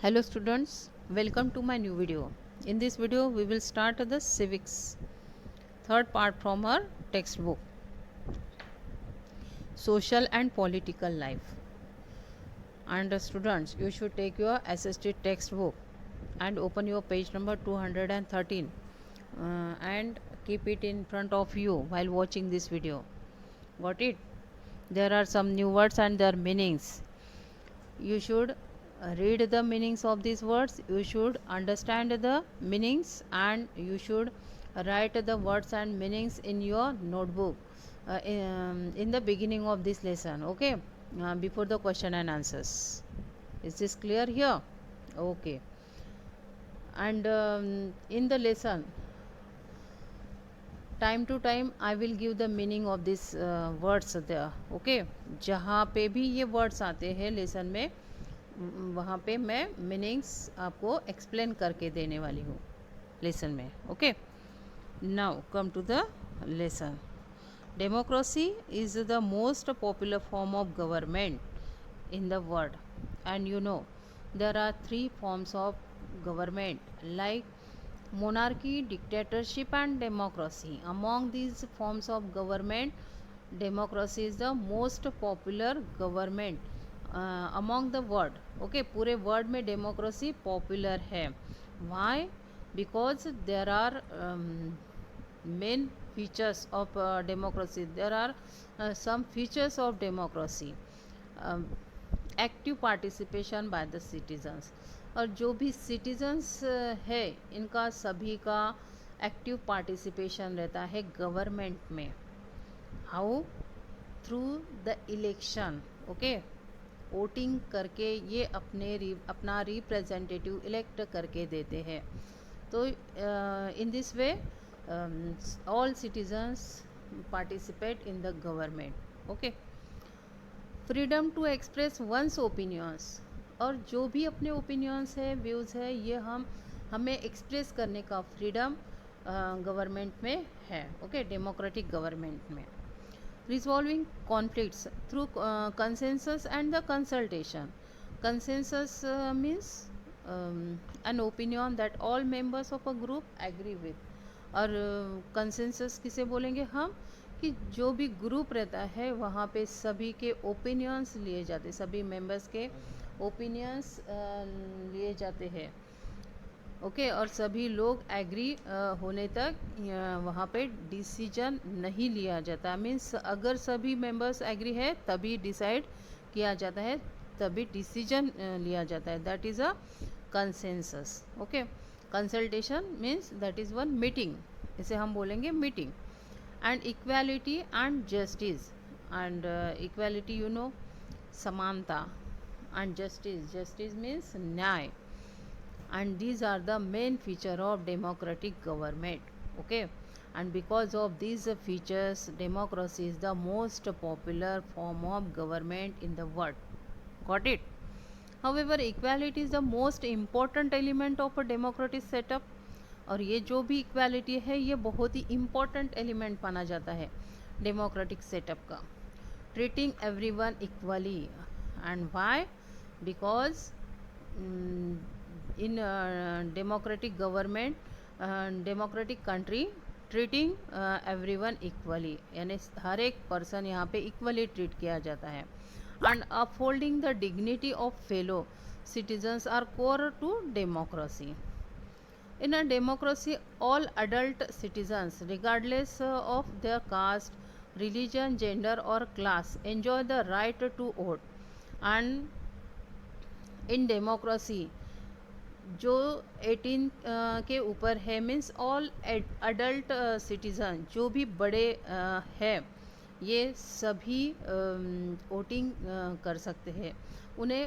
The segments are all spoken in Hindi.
Hello students, welcome to my new video. In this video we will start the civics third part from our textbook, social and political life. And students, you should take your assisted textbook and open your page number 213 and keep it in front of you while watching this video. Got it? There are some new words and their meanings. You should read the meanings of these words, you should understand the meanings, and you should write the words and meanings in your notebook in the beginning of this lesson, okay, before the question and answers. Is this clear here? Okay. And in the lesson, time to time I will give the meaning of this words there, okay. जहाँ पे भी ये वर्ड्स आते हैं लेसन में, वहाँ पे मैं मीनिंग्स आपको एक्सप्लेन करके देने वाली हूँ लेसन में, okay. Now come to the lesson. Democracy is the most popular form of government in the world, and you know there are 3 forms of government like monarchy, dictatorship and democracy. Among these forms of government, democracy is the most popular government among the world, okay. पूरे वर्ल्ड में डेमोक्रेसी पॉपुलर है. Why? Because there are main features of democracy. There are some features of democracy. Active participation by the citizens. और जो भी सिटीजन्स है इनका सभी का एक्टिव पार्टिसिपेशन रहता है गवर्नमेंट में. How? Through the election, okay. Voting करके ये अपना रिप्रेजेंटेटिव इलेक्ट करके देते हैं. तो in this way all citizens participate in the government, okay. Freedom to express one's opinions. और जो भी अपने ओपिनियंस है, व्यूज़ है, ये हमें एक्सप्रेस करने का फ्रीडम गवर्नमेंट में है, ओके. डेमोक्रेटिक गवर्नमेंट में. Resolving conflicts through consensus and the consultation. Consensus means an opinion that all members of a group agree with. और कंसेंसस किसे बोलेंगे हम? कि जो भी ग्रुप रहता है वहाँ पे सभी के ओपिनियंस लिए जाते, सभी मेंबर्स के ओपिनियंस लिए जाते हैं, ओके. और सभी लोग एग्री होने तक वहाँ पे डिसीजन नहीं लिया जाता. मीन्स अगर सभी मेंबर्स एग्री है तभी डिसाइड किया जाता है, तभी डिसीजन लिया जाता है. That is a consensus, okay. Consultation means that is one meeting, इसे हम बोलेंगे meeting. And equality and justice. And equality, you know, samanta. And justice means न्याय. And these are the main feature of democratic government, okay. And because of these features, democracy is the most popular form of government in the world. Got it? However, equality is the most important element of a democratic setup. और ये जो भी इक्वालिटी है ये बहुत ही इम्पॉर्टेंट एलिमेंट माना जाता है डेमोक्रेटिक सेटअप का. Treating everyone equally. And why? Because in democratic government, democratic country, treating everyone equally, यानी हर एक पर्सन यहाँ पे इक्वली ट्रीट किया जाता है. And upholding the dignity of fellow citizens are core to democracy. In a democracy, all adult citizens, regardless of their caste, religion, gender or class, enjoy the right to vote. And in democracy, जो 18 के ऊपर है, मीन्स ऑल अडल्ट सिटीज़न, जो भी बड़े हैं, ये सभी वोटिंग कर सकते हैं. उन्हें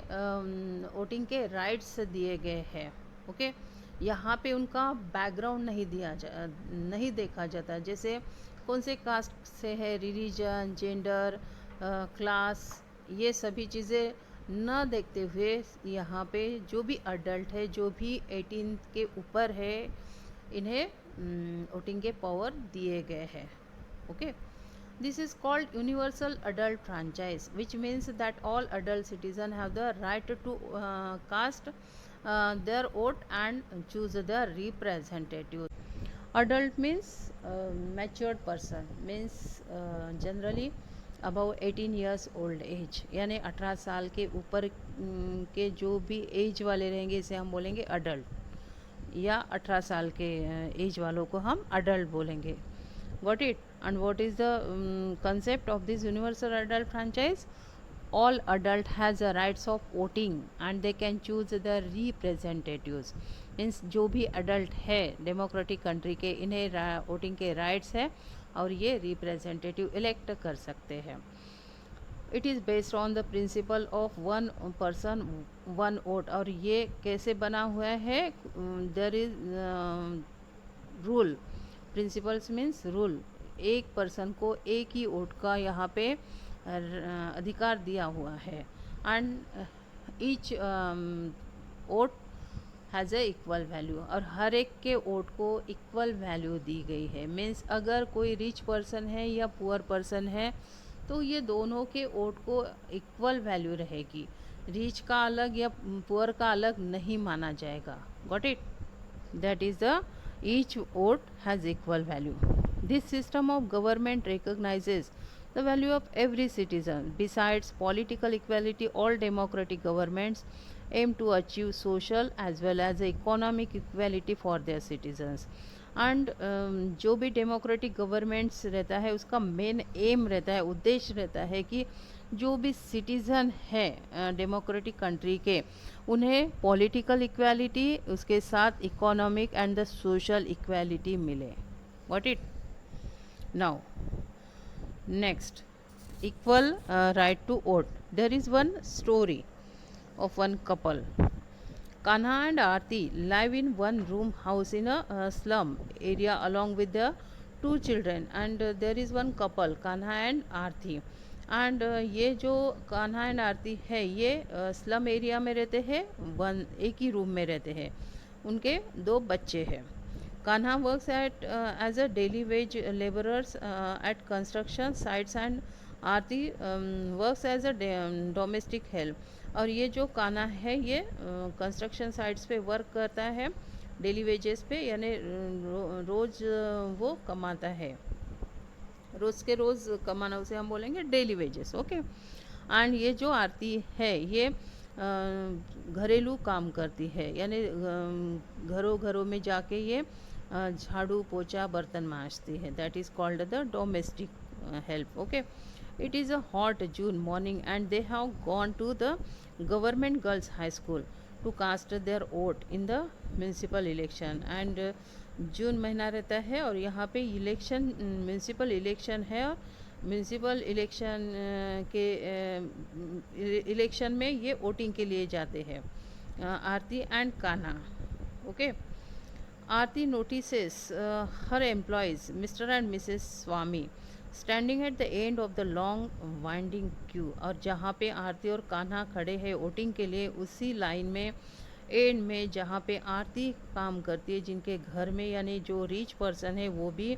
वोटिंग के राइट्स दिए गए हैं, ओके. यहाँ पे उनका बैकग्राउंड नहीं देखा जाता, जैसे कौन से कास्ट से है, रिलीजन, जेंडर, क्लास, ये सभी चीज़ें न देखते हुए यहाँ पे जो भी अडल्ट है, जो भी 18 के ऊपर है, इन्हें वोटिंग के पावर दिए गए हैं, okay. This is called universal adult franchise, which means that all adult citizens have the right to cast their vote and choose the representative. Adult means matured person, means generally above 18 years old age, यानी 18 साल के ऊपर के जो भी एज वाले रहेंगे इसे हम बोलेंगे अडल्ट, या 18 साल के एज वालों को हम अडल्ट बोलेंगे. Got it? And what is the concept of this universal adult franchise? All adult has the rights of voting and they can choose the representatives. Means जो भी अडल्ट है डेमोक्रेटिक कंट्री के, इन्हें वोटिंग के राइट्स है और ये रिप्रेजेंटेटिव इलेक्ट कर सकते हैं. It is based on the principle of one person one vote. और ये कैसे बना हुआ है? There is rule. Principles means rule. एक पर्सन को एक ही वोट का यहाँ पे अधिकार दिया हुआ है. And each vote has a equal value, और हर एक के वोट को इक्वल वैल्यू दी गई है. मीन्स अगर कोई रिच पर्सन है या पुअर पर्सन है तो ये दोनों के वोट को इक्वल वैल्यू रहेगी. रिच का अलग या पुअर का अलग नहीं माना जाएगा. Got it? That is the each vote has equal value. This system of government recognizes the value of every citizen. Besides political equality, all democratic governments aim to achieve social as well as economic equality for their citizens. And जो भी डेमोक्रेटिक गवर्नमेंट्स रहता है उसका मेन एम रहता है, उद्देश्य रहता है कि जो भी सिटीज़न है डेमोक्रेटिक कंट्री के, उन्हें पॉलिटिकल इक्वालिटी उसके साथ economic and the social equality मिले. What it? Now next, equal right to vote. There is one story of one couple. Kanha and Aarti live in one room house in a slum area along with their two children. And there is one couple, Kanha and Aarti. And ये जो कान्हा एंड आरती है ये स्लम एरिया में रहते हैं, एक ही रूम में रहते हैं. उनके दो बच्चे हैं. Kanha works at as a daily wage labourers at construction sites and Aarti works as a domestic help. और ये जो कान्हा है ये कंस्ट्रक्शन साइट्स पे वर्क करता है डेली वेजेस पे, यानी रोज़ वो कमाता है, रोज़ के रोज़ कमाना उसे हम बोलेंगे डेली वेजेस. ओके. एंड ये जो आरती है ये घरेलू काम करती है, यानी घरों घरों में जाके ये झाड़ू पोछा बर्तन मांजती है. That is called the domestic help. Okay. It is a hot June morning and they have gone to the government girls high school to cast their vote in the municipal election. And जून महीना रहता है और यहाँ पे इलेक्शन, म्यूनसिपल इलेक्शन है. और म्यूनसिपल इलेक्शन के इलेक्शन में ये वोटिंग के लिए जाते हैं Aarti and Kanha. Okay. Aarti notices her employers Mr and Mrs Swami standing at the end of the long winding queue. और जहाँ पे आरती और कान्हा खड़े हैं वोटिंग के लिए, उसी लाइन में एंड में जहाँ पे आरती काम करती है जिनके घर में, यानी जो रिच पर्सन है वो भी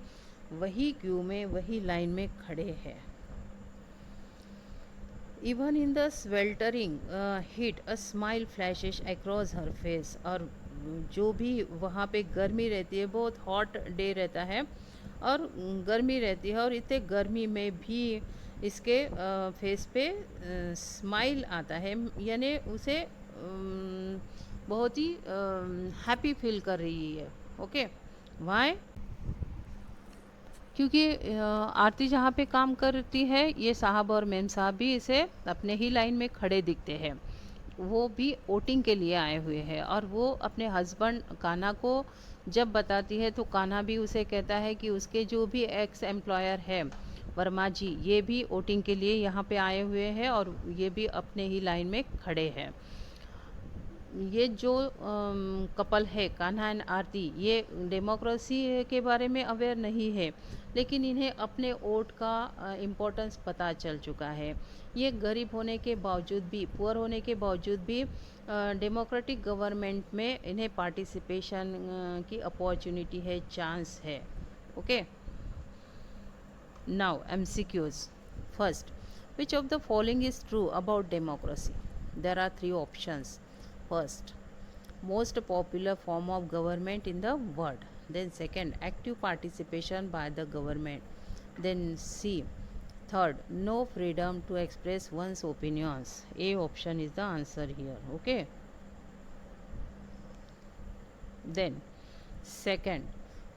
वही क्यू में वही लाइन में खड़े हैं. Even in the sweltering heat a smile flashes across her face. और जो भी वहाँ पे गर्मी रहती है, बहुत हॉट डे रहता है और गर्मी रहती है, और इतने गर्मी में भी इसके फेस पे स्माइल आता है, यानी उसे बहुत ही हैप्पी फील कर रही है. ओके. वाई? क्योंकि आरती जहाँ पे काम करती है ये साहब और मैम साहब भी इसे अपने ही लाइन में खड़े दिखते हैं. वो भी वोटिंग के लिए आए हुए हैं. और वो अपने हस्बैंड कान्हा को जब बताती है तो कान्हा भी उसे कहता है कि उसके जो भी एक्स एम्प्लॉयर है वर्मा जी, ये भी वोटिंग के लिए यहाँ पे आए हुए हैं और ये भी अपने ही लाइन में खड़े हैं. ये जो कपल है कान्हा एंड आरती, ये डेमोक्रेसी के बारे में अवेयर नहीं है, लेकिन इन्हें अपने वोट का इम्पोर्टेंस पता चल चुका है. ये गरीब होने के बावजूद भी, पुअर होने के बावजूद भी डेमोक्रेटिक गवर्नमेंट में इन्हें पार्टिसिपेशन की अपॉर्चुनिटी है, चांस है. Okay. Now, MCQs. First, which of the following is true about democracy? There are three options. First, most popular form of government in the world. Then, second, active participation by the government. Then, C. Third, no freedom to express one's opinions. A option is the answer here. Okay. Then, second,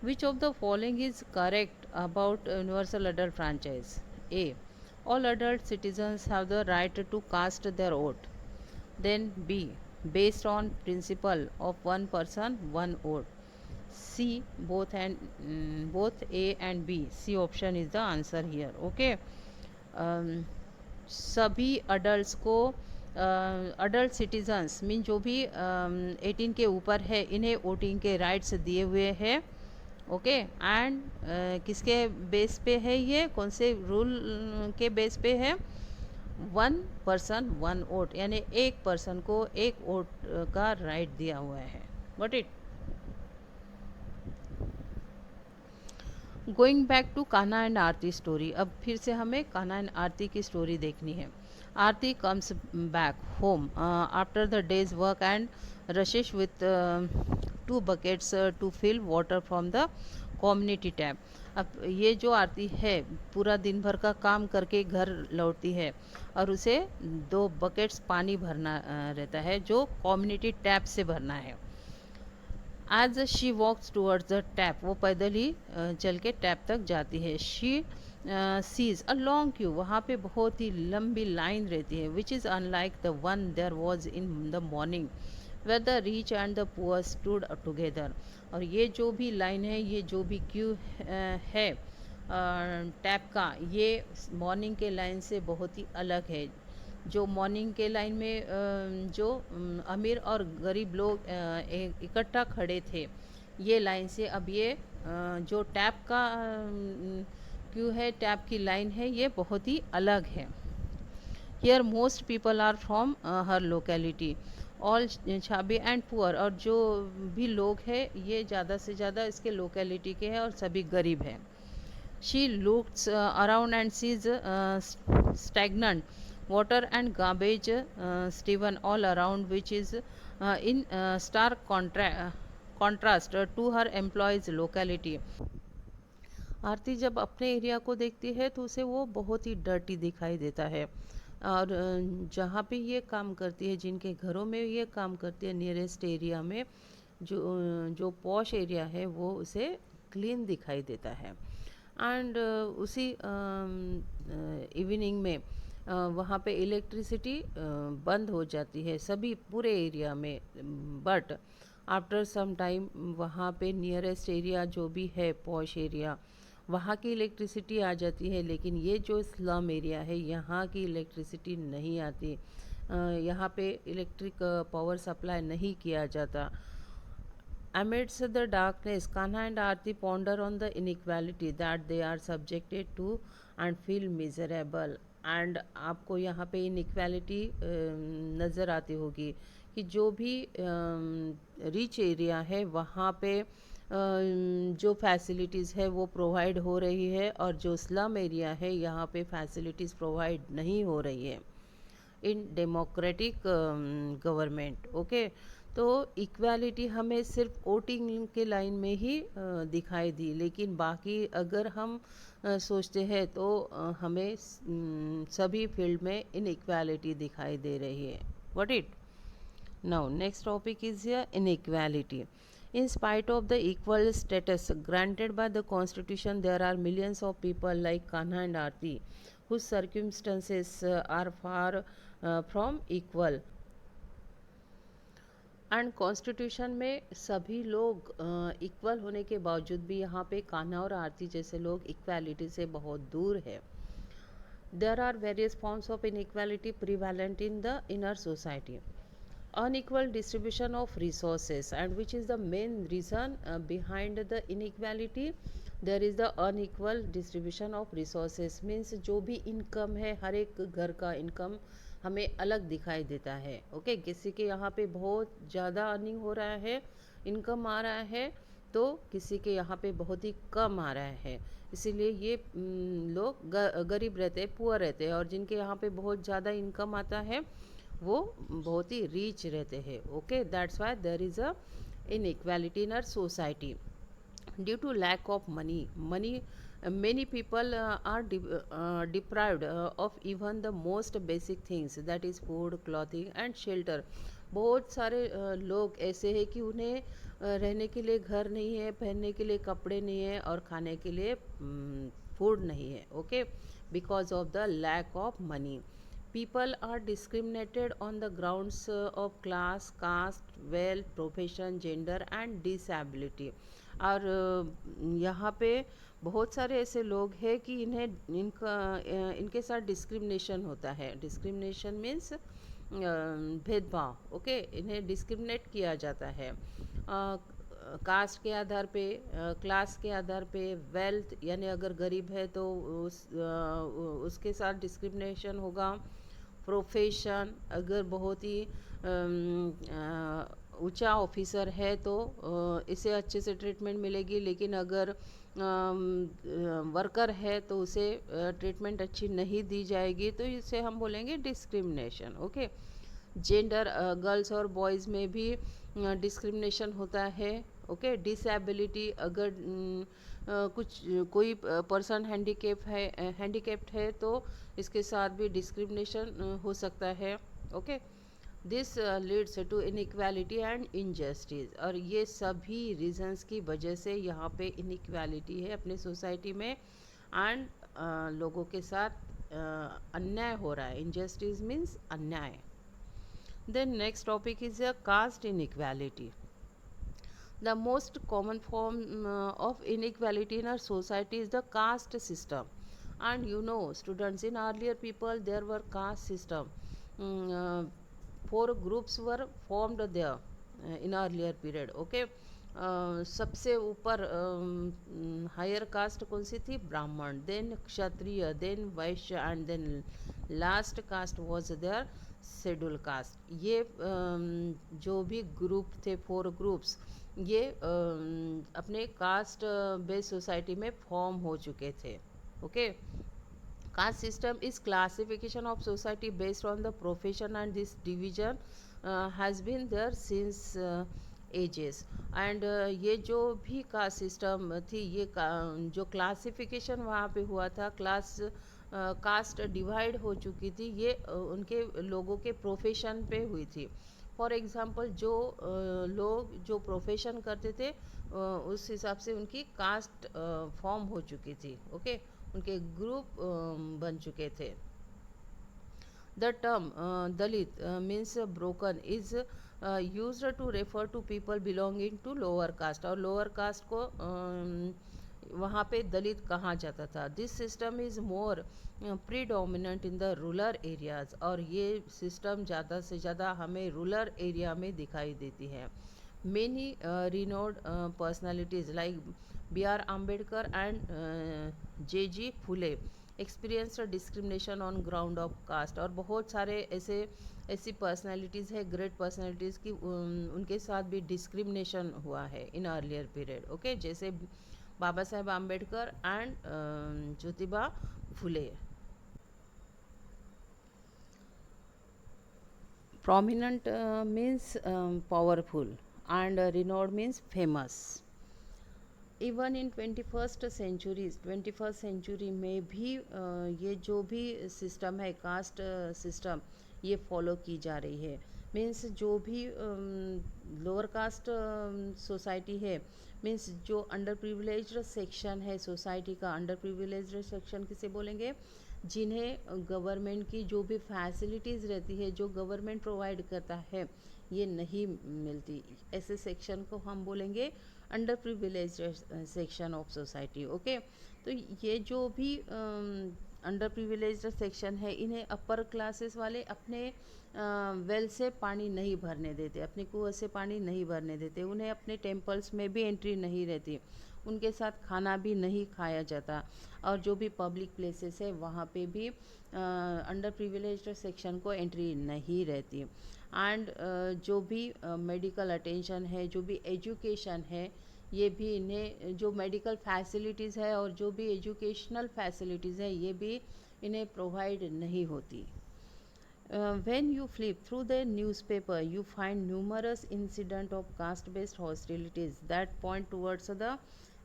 which of the following is correct about universal adult franchise? A. All adult citizens have the right to cast their vote. Then B. Based on principle of one person, one vote. C. Both A and B. C option is the answer here. Okay. um, सभी अडल्ट को अडल्ट सिटीजन्स मीन जो भी 18 के ऊपर है इन्हें वोटिंग के राइट्स दिए हुए हैं. ओके एंड किसके बेस पे है, ये कौन से रूल के बेस पे है? वन पर्सन वन वोट, यानी एक पर्सन को एक वोट का राइट दिया हुआ है. Got it. Going back to Kanha and Aarti story. अब फिर से हमें कान्हा एंड आरती की स्टोरी देखनी है. Aarti comes back home after the day's work and rushes with 2 buckets to fill water from the community tap. अब ये जो आरती है पूरा दिन भर का काम करके घर लौटती है और उसे 2 बकेट्स पानी भरना रहता है जो कम्युनिटी टैप से भरना है. As she walks towards the tap, वो पैदल ही चल के टैप तक जाती है. She sees a long queue, वहाँ पे बहुत ही लंबी लाइन रहती है. Which is unlike the one there was in the morning where the rich and the poor stood together. और ये जो भी लाइन है, ये जो भी क्यू है टैप का, ये मॉर्निंग के लाइन से बहुत ही अलग है. जो मॉर्निंग के लाइन में जो अमीर और गरीब लोग इकट्ठा खड़े थे, ये लाइन से अब ये जो टैप का क्यू है, टैप की लाइन है, ये बहुत ही अलग है. Here most people are from हर लोकेलिटी, ऑल छाबी एंड पुअर. और जो भी लोग हैं ये ज़्यादा से ज़्यादा इसके लोकेलिटी के हैं और सभी गरीब हैं. She looks around and sees stagnant water and garbage strewn all around, which is in stark contrast to her employees locality. आरती जब अपने एरिया को देखती है तो उसे वो बहुत ही डर्टी दिखाई देता है. और जहाँ पे ये काम करती है, जिनके घरों में ये काम करती है, नियरेस्ट एरिया में जो पॉश एरिया है वो उसे क्लीन दिखाई देता है. एंड उसी इवनिंग में वहाँ पे इलेक्ट्रिसिटी बंद हो जाती है सभी पूरे एरिया में. बट आफ्टर सम टाइम वहाँ पे नियरेस्ट एरिया जो भी है पॉश एरिया, वहाँ की इलेक्ट्रिसिटी आ जाती है. लेकिन ये जो स्लम एरिया है यहाँ की इलेक्ट्रिसिटी नहीं आती. यहाँ पे इलेक्ट्रिक पावर सप्लाई नहीं किया जाता. Amidst the darkness, Kanha and Aarti ponder on the inequality that they are subjected to and feel miserable. And आपको यहाँ पे इनइक्वालिटी नज़र आती होगी कि जो भी रिच एरिया है वहाँ पे जो फैसिलिटीज़ है वो प्रोवाइड हो रही है, और जो स्लम एरिया है यहाँ पे फैसिलिटीज़ प्रोवाइड नहीं हो रही है इन डेमोक्रेटिक गवर्नमेंट. ओके, तो इक्वालिटी हमें सिर्फ वोटिंग के लाइन में ही दिखाई दी, लेकिन बाकी अगर हम सोचते हैं तो हमें सभी फील्ड में इनइक्वालिटी दिखाई दे रही है. What it. Now next topic is inequality. In spite of the equal status granted by the constitution, there are millions of people like Kanha and Aarti whose circumstances are far from equal. And constitution में सभी लोग इक्वल होने के बावजूद भी यहाँ पे कान्हा और आरती जैसे लोग इक्वालिटी से बहुत दूर है. There are various forms of inequality prevalent in the inner society. Unequal distribution of resources, and which is the main reason behind the inequality. There is the unequal distribution of resources, means जो भी इनकम है, हर एक घर का इनकम हमें अलग दिखाई देता है. ओके, किसी के यहाँ पे बहुत ज़्यादा अर्निंग हो रहा है, इनकम आ रहा है, तो किसी के यहाँ पे बहुत ही कम आ रहा है। इसीलिए ये लोग गरीब रहते हैं, पुअर रहते हैं, और जिनके यहाँ पे बहुत ज़्यादा इनकम आता है वो बहुत ही रिच रहते हैं। Okay, that's why there is a inequality in our society due to lack of money. Many people are deprived of even the most basic things, that is food, clothing and shelter. बहुत सारे लोग ऐसे हैं कि उन्हें रहने के लिए घर नहीं है, पहनने के लिए कपड़े नहीं है, और खाने के लिए फूड नहीं है। Okay, because of the lack of money people are discriminated on the grounds of class, caste, wealth, profession, gender and disability. और यहाँ पे बहुत सारे ऐसे लोग हैं कि इनके साथ डिस्क्रिमिनेशन होता है। डिस्क्रिमिनेशन मीन्स भेदभाव। ओके, इन्हें डिस्क्रिमिनेट किया जाता है कास्ट के आधार पे, क्लास के आधार पे, वेल्थ यानी अगर गरीब है तो उसके साथ डिस्क्रिमिनेशन होगा। प्रोफेशन, अगर बहुत ही ऊंचा ऑफिसर है तो इसे अच्छे से ट्रीटमेंट मिलेगी, लेकिन अगर वर्कर है तो उसे ट्रीटमेंट अच्छी नहीं दी जाएगी, तो इसे हम बोलेंगे डिस्क्रिमिनेशन। ओके, जेंडर, गर्ल्स और बॉयज़ में भी डिस्क्रिमिनेशन होता है। ओके, डिसेबिलिटी, अगर कुछ कोई पर्सन हैंडीकेप्ड है तो इसके साथ भी डिस्क्रिमिनेशन हो सकता है। Okay, this leads to inequality and injustice. और ये सभी रीजंस की वजह से यहाँ पे इनइक्वालिटी है अपने सोसाइटी में, एंड लोगों के साथ अन्याय हो रहा है। इनजस्टिस मीन्स अन्याय। Then next topic is a caste inequality. The most common form of inequality in our society is the caste system. And you know, students, in earlier people there were caste system. Four groups were formed there in earlier period. Okay, सबसे ऊपर हायर कास्ट कौन सी थी? Brahmin, then Kshatriya, then Vaishya and then last caste was there scheduled caste. ये जो भी ग्रुप थे, फोर ग्रुप्स, ये अपने कास्ट बेस्ड सोसाइटी में फॉर्म हो चुके थे। Okay, caste system is classification of society based on the profession, and this division has been there since ages. And ये जो भी कास्ट सिस्टम थी, ये जो क्लासिफिकेशन वहाँ पे हुआ था, कास्ट डिवाइड हो चुकी थी, ये उनके लोगों के प्रोफेशन पे हुई थी। फॉर एग्ज़ाम्पल, जो लोग जो प्रोफेशन करते थे उस हिसाब से उनकी कास्ट फॉर्म हो चुकी थी। ओके, उनके ग्रुप बन चुके थे। The term Dalit means broken is used to refer to people belonging to lower caste, और लोअर कास्ट को वहाँ पे दलित कहा जाता था। This system is more predominant in the rural areas, और ये सिस्टम ज़्यादा से ज़्यादा हमें रूरल एरिया में दिखाई देती है। Many renowned personalities like B.R. Ambedkar and J.G. Phule experienced discrimination on ground of caste। और बहुत सारे ऐसी पर्सनालिटीज़ है, ग्रेट पर्सनालिटीज़ की उनके साथ भी डिस्क्रिमिनेशन हुआ है इन अर्लियर पीरियड। ओके, जैसे Baba Saheb Ambedkar and Jyotiba Phule. Prominent means powerful, and renowned means famous। Even in 21st century में भी ये जो भी सिस्टम है, कास्ट सिस्टम, ये फॉलो की जा रही है। मीन्स जो भी लोअर कास्ट सोसाइटी है, मीन्स जो अंडर प्रिविलेज्ड सेक्शन है सोसाइटी का, अंडर प्रिविलेज्ड सेक्शन किसे बोलेंगे? जिन्हें गवर्नमेंट की जो भी फैसिलिटीज़ रहती है, जो गवर्नमेंट प्रोवाइड करता है, ये नहीं मिलती, ऐसे सेक्शन को हम बोलेंगे under privileged section of society. Okay, तो ये जो भी अंडर प्रिविलेज्ड सेक्शन है, इन्हें अपर क्लासेस वाले अपने वेल से पानी नहीं भरने देते, अपने कुआं से पानी नहीं भरने देते, उन्हें अपने टेम्पल्स में भी एंट्री नहीं रहती, उनके साथ खाना भी नहीं खाया जाता, और जो भी पब्लिक प्लेसेस है वहाँ पे भी अंडर प्रिविलेज्ड सेक्शन को एंट्री नहीं रहती। एंड जो भी मेडिकल अटेंशन है, जो भी एजुकेशन है, ये भी इन्हें जो मेडिकल फैसिलिटीज़ है और जो भी एजुकेशनल फैसिलिटीज़ है ये भी इन्हें प्रोवाइड नहीं होती. When you flip through the newspaper, you find numerous incidents of caste-based hostilities that point towards the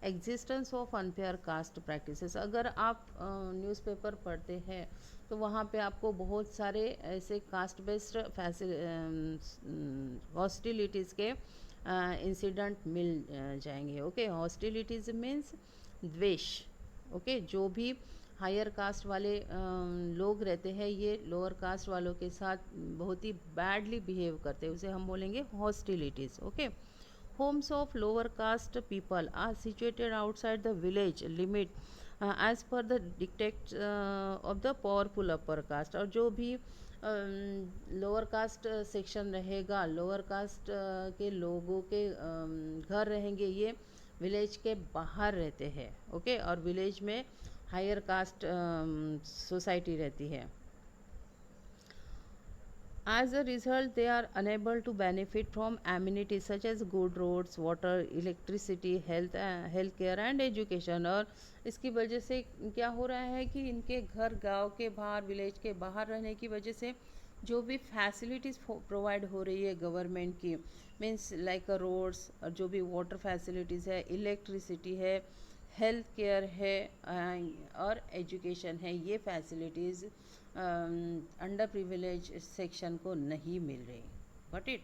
existence of unfair caste practices. अगर आप न्यूज़पेपर पढ़ते हैं तो वहाँ पे आपको बहुत सारे ऐसे कास्ट बेस्ड हॉस्टिलिटीज़ के इंसिडेंट मिल जाएंगे. ओके, हॉस्टिलिटीज़ मीन्स द्वेष. ओके, जो भी हायर कास्ट वाले लोग रहते हैं ये लोअर कास्ट वालों के साथ बहुत ही बैडली बिहेव करते हैं, उसे हम बोलेंगे hostilities. Okay, homes of lower caste people are situated outside the village limit as per the dictates of the powerful upper caste. और जो भी लोअर कास्ट सेक्शन रहेगा, लोअर कास्ट के लोगों के घर रहेंगे ये विलेज के बाहर रहते हैं. ओके, और विलेज में हायर कास्ट सोसाइटी रहती है. As a result, they are unable to benefit from amenities such as good roads, water, electricity, healthcare and education. और इसकी वजह से क्या हो रहा है कि इनके घर गांव के बाहर, विलेज के बाहर रहने की वजह से जो भी फैसिलिटीज़ प्रोवाइड हो रही है गवर्नमेंट की, मीन्स लाइक रोड्स, और जो भी वाटर फैसिलिटीज़ है, इलेक्ट्रिसिटी है, हेल्थ केयर है और एजुकेशन है, ये फैसिलिटीज़ अंडर प्रिविलेज सेक्शन को नहीं मिल रही. But it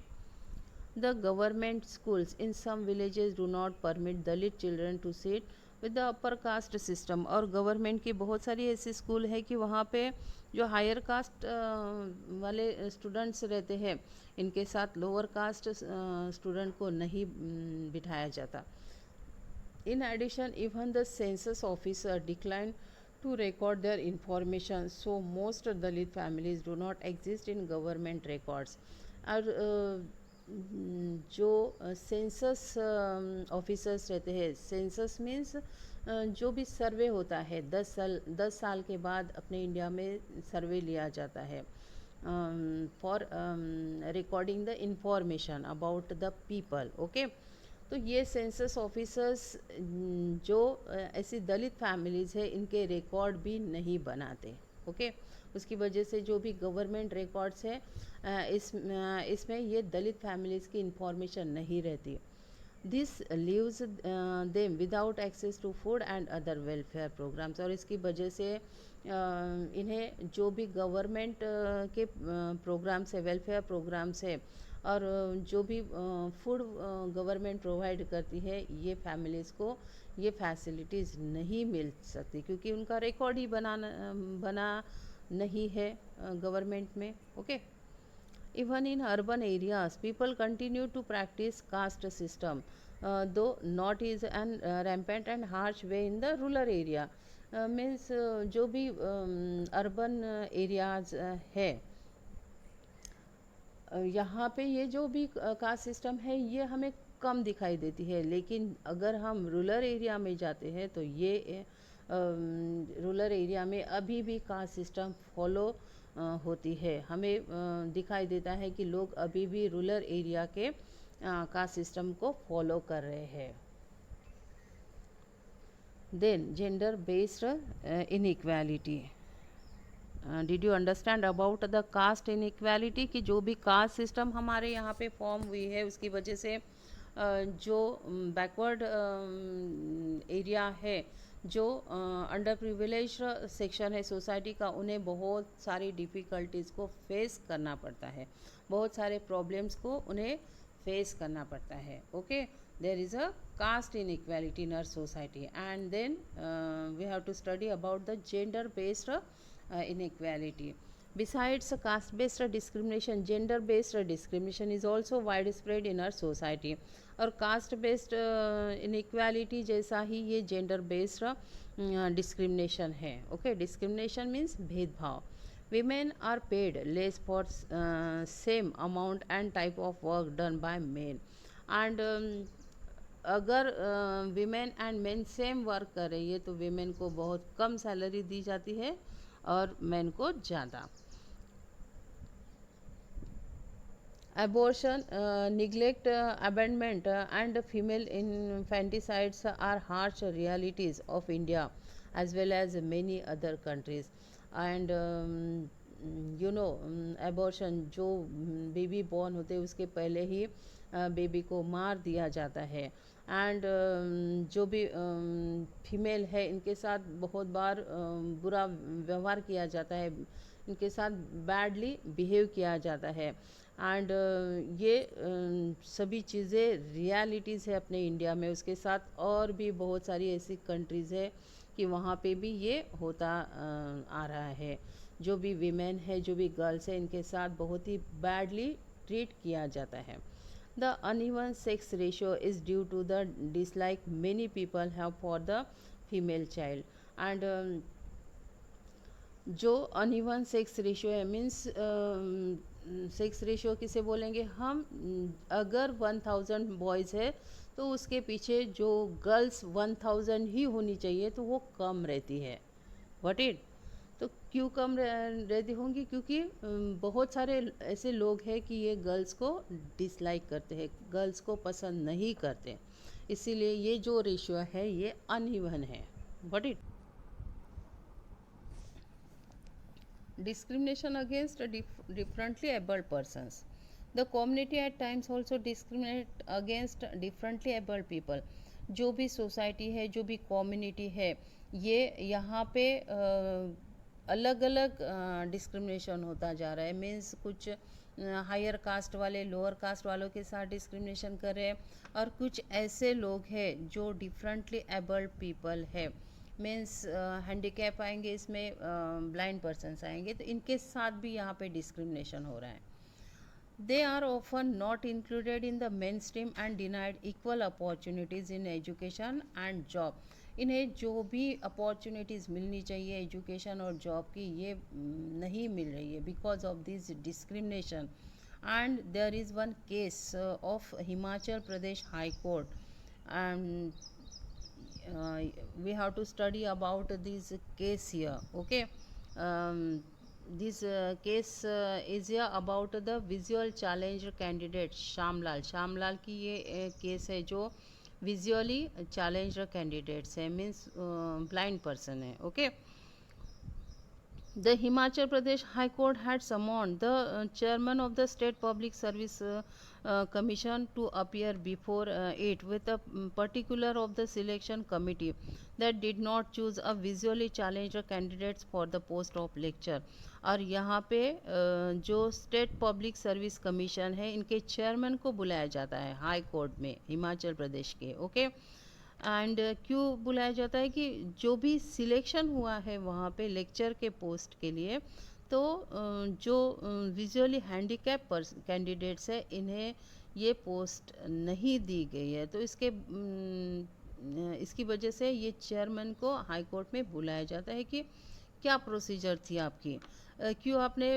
the government schools in some villages do not permit Dalit children to sit with the upper caste system. और गवर्नमेंट की बहुत सारी ऐसी स्कूल है कि वहाँ पे जो हायर कास्ट वाले स्टूडेंट्स रहते हैं इनके साथ लोअर कास्ट स्टूडेंट को नहीं बिठाया जाता. In addition, even the census officer declined to record their information, so most Dalit families do not exist in government records. और जो सेंसस ऑफिसर्स रहते हैं, सेंसस मीन्स जो भी सर्वे होता है 10 साल के बाद अपने इंडिया में सर्वे लिया जाता है for recording the information about the people. Okay, तो ये सेंसस ऑफिसर्स जो ऐसी दलित फैमिलीज़ है इनके रिकॉर्ड भी नहीं बनाते. ओके, उसकी वजह से जो भी गवर्नमेंट रिकॉर्ड्स है इसमें ये दलित फैमिलीज़ की इंफॉर्मेशन नहीं रहती. This leaves them without access to food and other welfare programmes. और इसकी वजह से इन्हें जो भी गवर्नमेंट के प्रोग्राम्स है, वेलफेयर प्रोग्राम्स है और जो भी फूड गवर्नमेंट प्रोवाइड करती है ये फैमिलीज़ को ये फैसिलिटीज़ नहीं मिल सकती क्योंकि उनका रिकॉर्ड ही बना नहीं है गवर्नमेंट में. Okay, even in urban areas people continue to practice caste system though not is an rampant and harsh way in the rural area. Means जो भी अर्बन एरियाज है यहाँ पे ये जो भी कास्ट सिस्टम है ये हमें कम दिखाई देती है, लेकिन अगर हम रूरल एरिया में जाते हैं तो ये रूरल एरिया में अभी भी कास्ट सिस्टम फॉलो होती है. हमें दिखाई देता है कि लोग अभी भी रूरल एरिया के कास्ट सिस्टम को फॉलो कर रहे हैं. Then gender based inequality. Did you understand about the caste inequality कि जो भी कास्ट सिस्टम हमारे यहाँ पे फॉर्म हुई है उसकी वजह से जो बैकवर्ड एरिया है, जो अंडर प्रिविलेज सेक्शन है सोसाइटी का, उन्हें बहुत सारी डिफ़िकल्टीज़ को फेस करना पड़ता है, बहुत सारे प्रॉब्लम्स को उन्हें फेस करना पड़ता है. Okay, there is a caste inequality in our society and then we have to study about the gender based inequality. Besides caste based discrimination, gender based discrimination is also widespread in our society. और caste based inequality जैसा ही ये gender based discrimination है. Okay, discrimination means भेदभाव. Women are paid less for same amount and type of work done by men. And अगर women and main same work कर रही है तो वीमेन को बहुत कम सैलरी दी जाती है और मेन को ज़्यादा. Abortion, neglect, abandonment, and female infanticides are harsh realities of India as well as many other countries. And abortion, जो बेबी बॉर्न होते हैं उसके पहले ही बेबी को मार दिया जाता है। एंड जो भी फीमेल है इनके साथ बहुत बार बुरा व्यवहार किया जाता है, इनके साथ बैडली बिहेव किया जाता है। एंड ये सभी चीज़ें रियलिटीज़ है अपने इंडिया में। उसके साथ और भी बहुत सारी ऐसी कंट्रीज़ है कि वहाँ पे भी ये होता आ रहा है। जो भी वीमेन है, जो भी गर्ल्स है, इनके साथ बहुत ही बैडली ट्रीट किया जाता है। The uneven sex ratio is due to the dislike many people have for the female child. And जो अनइवन सेक्स रेशियो है मीन्स सेक्स रेशियो किसे बोलेंगे हम, अगर 1000 बॉयज़ है तो उसके पीछे जो गर्ल्स 1000 ही होनी चाहिए, तो वो कम रहती है। व्हाट इट, तो क्यों कम रहती होंगी? क्योंकि बहुत सारे ऐसे लोग हैं कि ये गर्ल्स को डिसलाइक करते हैं, गर्ल्स को पसंद नहीं करते, इसीलिए ये जो रेशियो है ये अनइवन है। What it, discrimination against differently abled persons. The community at times also discriminate against differently abled people. जो भी सोसाइटी है, जो भी कम्युनिटी है, ये यहाँ पे अलग अलग डिस्क्रिमिनेशन होता जा रहा है। मीन्स कुछ हायर कास्ट वाले लोअर कास्ट वालों के साथ डिस्क्रिमिनेशन कर रहे हैं, और कुछ ऐसे लोग हैं जो डिफरेंटली एबल्ड पीपल है, मीन्स हैंडीकैप आएंगे, इसमें ब्लाइंड पर्सनस आएंगे, तो इनके साथ भी यहाँ पे डिस्क्रिमिनेशन हो रहा है। They are often not included in the main stream and denied equal opportunities in education and job. इन्हें जो भी अपॉर्चुनिटीज़ मिलनी चाहिए एजुकेशन और जॉब की, ये नहीं मिल रही है because of this discrimination. And there is one case of Himachal Pradesh high court, and we have to study about this case here. Okay, this case is here about the visual challenge candidate Shyamlal की ये केस है जो विजुअली चैलेंज कैंडिडेट्स है, मीन्स ब्लाइंड पर्सन है। Okay, The Himachal Pradesh High Court had summoned the chairman of the State Public Service Commission to appear before it with a particular of the selection committee that did not choose a visually challenged candidates for the post of lecture. और यहाँ पे जो स्टेट पब्लिक सर्विस कमीशन है, इनके चेयरमैन को बुलाया जाता है हाई कोर्ट में हिमाचल प्रदेश के। ओके, एंड क्यों बुलाया जाता है कि जो भी सिलेक्शन हुआ है वहाँ पे लेक्चर के पोस्ट के लिए, तो जो विजुअली हैंडीकैप कैंडिडेट्स है इन्हें ये पोस्ट नहीं दी गई है, तो इसकी वजह से ये चेयरमैन को हाई कोर्ट में बुलाया जाता है कि क्या प्रोसीजर थी आपकी, क्यों आपने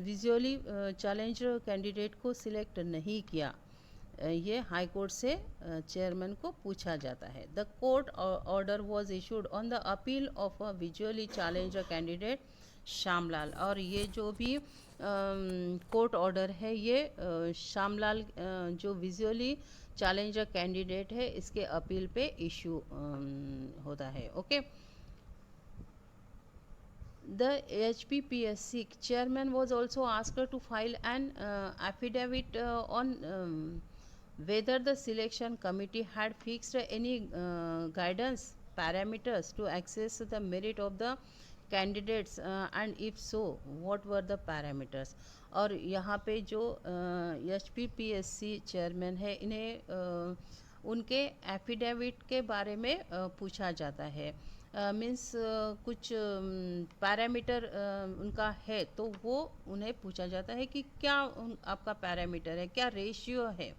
विजुअली चैलेंज कैंडिडेट को सिलेक्ट नहीं किया। ये हाई कोर्ट से चेयरमैन को पूछा जाता है। The court order was issued on the appeal of a visually challenge candidate Shyamlal. और ये जो भी कोर्ट ऑर्डर है ये श्यामलाल जो विजुअली चैलेंजर कैंडिडेट है इसके अपील पे इशू होता है। Okay, The HPPSC chairman was also asked to file an affidavit on whether the selection committee had fixed any guidance parameters to access the merit of the candidates, and if so what were the parameters। और यहाँ पे जो HPPSC चेयरमैन है इन्हें उनके एफिडेविट के बारे में पूछा जाता है। मीन्स कुछ पैरामीटर उनका है, तो वो उन्हें पूछा जाता है कि क्या आपका पैरामीटर है, क्या रेशियो है,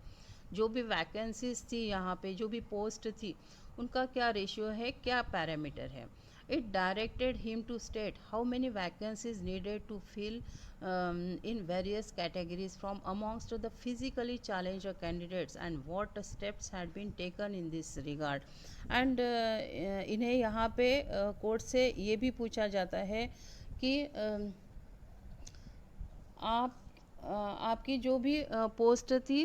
जो भी वैकेंसीज थी यहाँ पे, जो भी पोस्ट थी, उनका क्या रेशियो है, क्या पैरामीटर है। It directed him to state how many vacancies needed to fill in various categories from amongst the physically challenged candidates and what steps had been taken in this regard। and इन्हें यहाँ पे कोर्ट से ये भी पूछा जाता है कि आप आपकी जो भी पोस्ट थी,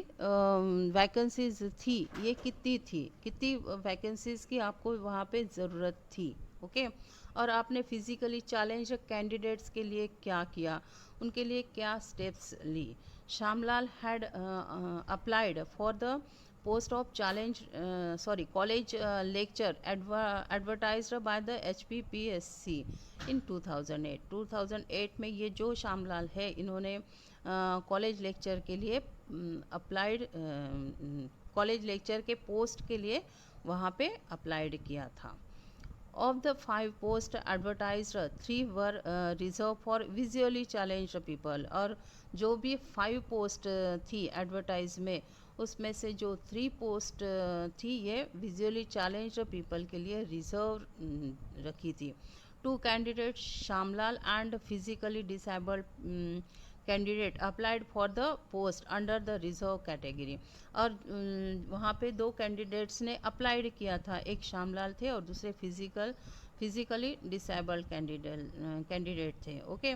वैकेंसीज थी, ये कितनी थी, कितनी वैकेंसीज की आपको वहाँ पे ज़रूरत थी, ओके। और आपने फिजिकली चैलेंज कैंडिडेट्स के लिए क्या किया, उनके लिए क्या स्टेप्स ली। Shyamlal had applied for the post of challenge sorry college lecture advertised by the HPPSC in 2008। 2008 में ये जो श्यामलाल है, इन्होंने कॉलेज लेक्चर के लिए अप्लाइड, कॉलेज लेक्चर के पोस्ट के लिए वहाँ पे अप्लाइड किया था। Of the 5 post advertised 3 were reserve for visually challenged people. और जो भी 5 पोस्ट थी एडवर्टाइज में, उसमें से जो 3 पोस्ट थी ये विजुअली चैलेंज्ड पीपल के लिए रिजर्व रखी थी। 2 candidate Shyamlal and physically disabled candidate applied for the post under the reserve category. और वहाँ पे 2 कैंडिडेट्स ने अप्लाइड किया था, एक श्यामलाल थे और दूसरे फिजिकली डिसेबल्ड कैंडिडेट थे, okay.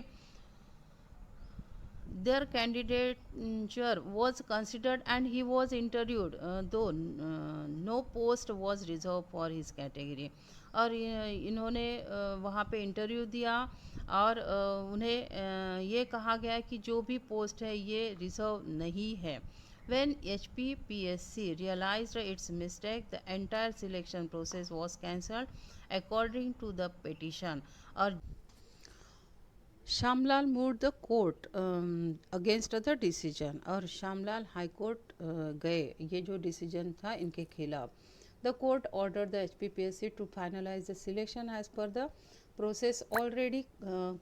Their candidature was considered and he was interviewed, though no post was reserved for his category। और इन्होंने वहाँ पे इंटरव्यू दिया और उन्हें ये कहा गया कि जो भी पोस्ट है ये रिजर्व नहीं है। When HPPSC realized its mistake, the entire selection process was cancelled according to the petition। और Shyamlal move the court against the decision. और श्यामलाल हाई कोर्ट गए ये जो डिसीजन था इनके खिलाफ। The court order the HPPSC to finalise the selection as per the process already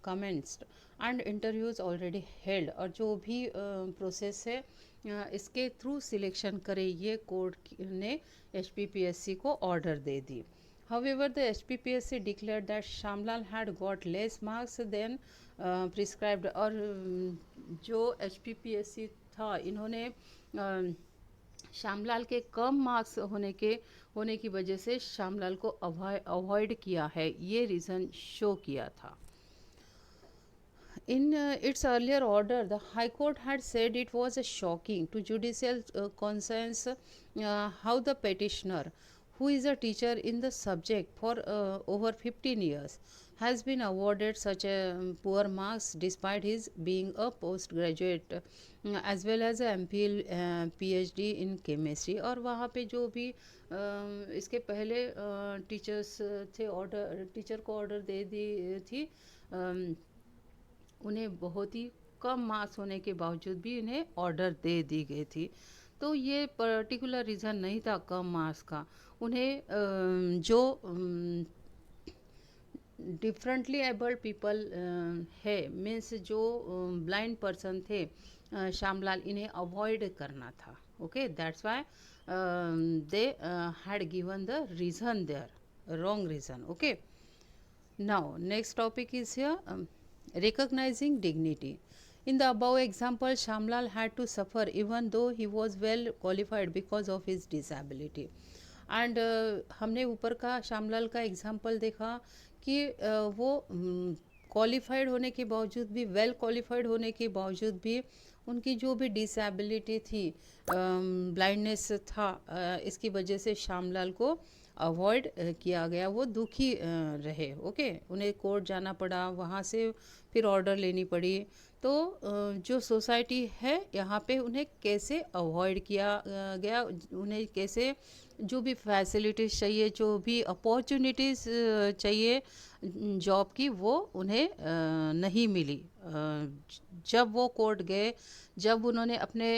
commenced and interviews already held. और जो भी प्रोसेस है इसके थ्रू सिलेक्शन करे ये कोर्ट ने HPPSC को order they the. However, the HPPSC declared that Shamlal had got less marks than prescribed। और जो HPPSC था इन्होंने श्यामलाल के कम मार्क्स होने की वजह से श्यामलाल को अवॉइड किया है, ये रीज़न शो किया था। In its earlier order, the High Court had said it was shocking to judicial conscience how the petitioner, who is a teacher in the subject for over 15 years, has been awarded such a poor marks despite his being a postgraduate as well as a MPhil PhD in chemistry। और वहाँ पे जो भी इसके पहले टीचर्स थे, टीचर को ऑर्डर दे दी थी, उन्हें बहुत ही कम मार्क्स होने के बावजूद भी उन्हें ऑर्डर दे दी गई थी। तो ये पर्टिकुलर रीज़न नहीं था कम मार्क्स का, उन्हें जो डिफरेंटली एबल्ड पीपल है, मीन्स जो ब्लाइंड पर्सन थे, श्यामलाल, इन्हें अवॉइड करना था, okay. That's why they had given the reason there, wrong reason, okay. Now next topic is here recognizing dignity। In the above example, Shamlal had to suffer even though he was well qualified because of his disability। and हमने ऊपर का श्यामलाल का एग्जाम्पल देखा कि वो क्वालिफाइड होने के बावजूद भी, वेल क्वालिफाइड होने के बावजूद भी उनकी जो भी डिसेबिलिटी थी, ब्लाइंडनेस था, इसकी वजह से श्यामलाल को अवॉइड किया गया, वो दुखी रहे, ओके। उन्हें कोर्ट जाना पड़ा, वहाँ से फिर ऑर्डर लेनी पड़ी। तो जो सोसाइटी है यहाँ पे उन्हें कैसे अवॉइड किया गया, उन्हें कैसे जो भी फैसिलिटीज़ चाहिए, जो भी अपॉर्चुनिटीज़ चाहिए जॉब की, वो उन्हें नहीं मिली। जब वो कोर्ट गए, जब उन्होंने अपने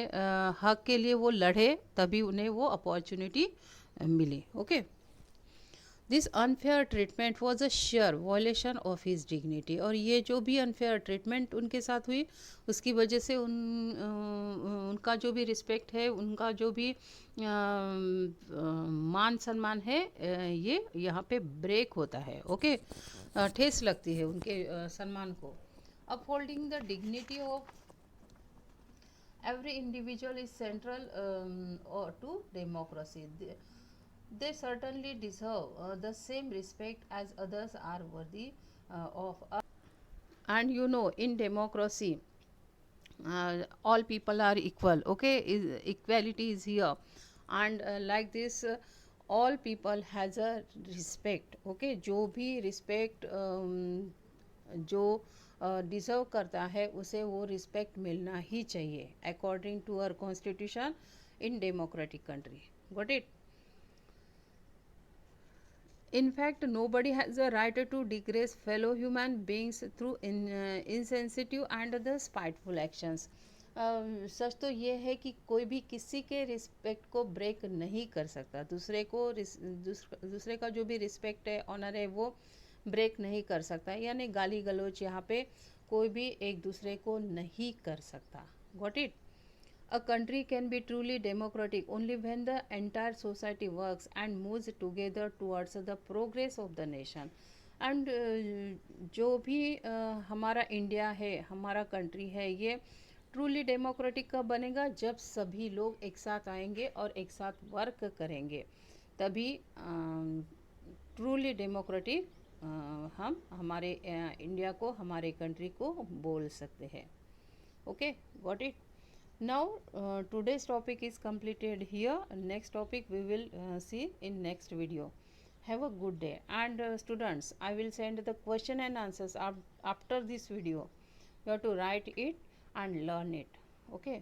हक के लिए वो लड़े, तभी उन्हें वो अपॉर्चुनिटी मिली, okay. This unfair treatment was a sheer violation of his dignity. और ये जो भी अनफेयर ट्रीटमेंट उनके साथ हुई, उसकी वजह से उनका जो भी रिस्पेक्ट है, उनका जो भी मान सम्मान है, ये यहाँ पे ब्रेक होता है, ओके। ठेस लगती है उनके सम्मान को। Upholding the dignity of every individual is central to democracy। They certainly deserve the same respect as others are worthy of। And you know, in democracy, all people are equal. Okay, equality is here. And like this, all people has a respect. Okay, जो भी respect जो डिज़र्व करता है उसे वो रिस्पेक्ट मिलना ही चाहिए according to our constitution in democratic country. Got it. In fact, nobody has a right to disgrace fellow human beings through insensitive and the spiteful actions. सच तो ये है कि कोई भी किसी के रिस्पेक्ट को ब्रेक नहीं कर सकता. दूसरे का जो भी रिस्पेक्ट है, ऑनर है, वो ब्रेक नहीं कर सकता. यानी गाली गलौज यहाँ पे कोई भी एक दूसरे को नहीं कर सकता. Got it. A country can be truly democratic only when the entire society works and moves together towards the progress of the nation. And जो भी हमारा इंडिया है, हमारा कंट्री है, ये ट्रूली डेमोक्रेटिक कब बनेगा? जब सभी लोग एक साथ आएंगे और एक साथ वर्क करेंगे, तभी ट्रूली डेमोक्रेटिक हम हमारे इंडिया को, हमारे कंट्री को बोल सकते हैं. Okay, got it. Now today's topic is completed here. Next topic we will see in next video. Have a good day. And students, I will send the question and answers after this video. You have to write it and learn it. Okay.